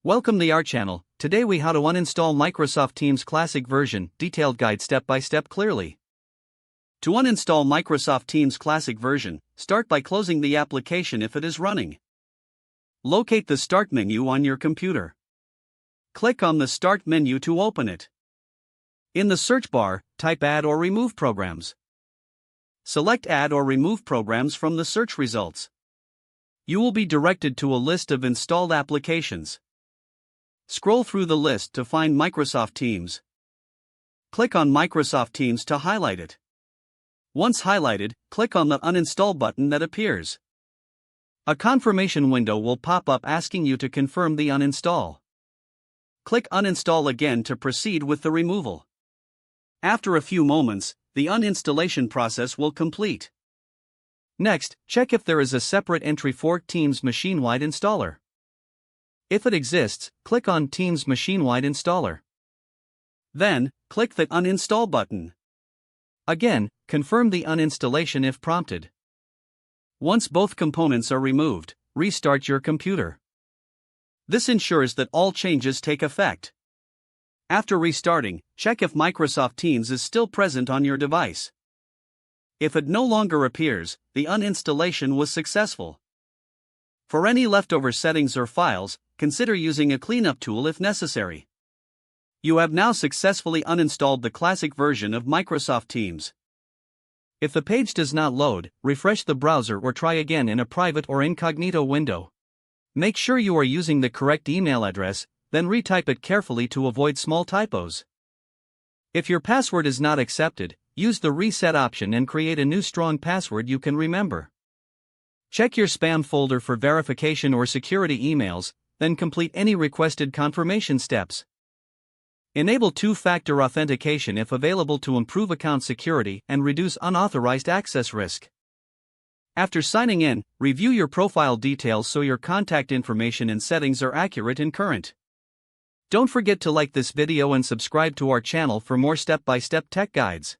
Welcome to our channel. Today we how to uninstall Microsoft Teams Classic version, detailed guide step by step clearly. To uninstall Microsoft Teams Classic version, start by closing the application if it is running. Locate the Start menu on your computer. Click on the Start menu to open it. In the search bar, type Add or Remove Programs. Select Add or Remove Programs from the search results. You will be directed to a list of installed applications. Scroll through the list to find Microsoft Teams. Click on Microsoft Teams to highlight it. Once highlighted, click on the Uninstall button that appears. A confirmation window will pop up asking you to confirm the uninstall. Click Uninstall again to proceed with the removal. After a few moments, the uninstallation process will complete. Next, check if there is a separate entry for Teams Machine-Wide Installer. If it exists, click on Teams Machine-Wide Installer. Then, click the Uninstall button. Again, confirm the uninstallation if prompted. Once both components are removed, restart your computer. This ensures that all changes take effect. After restarting, check if Microsoft Teams is still present on your device. If it no longer appears, the uninstallation was successful. For any leftover settings or files, consider using a cleanup tool if necessary. You have now successfully uninstalled the classic version of Microsoft Teams. If the page does not load, refresh the browser or try again in a private or incognito window. Make sure you are using the correct email address, then retype it carefully to avoid small typos. If your password is not accepted, use the reset option and create a new strong password you can remember. Check your spam folder for verification or security emails, then complete any requested confirmation steps. Enable two-factor authentication if available to improve account security and reduce unauthorized access risk. After signing in, review your profile details so your contact information and settings are accurate and current. Don't forget to like this video and subscribe to our channel for more step-by-step tech guides.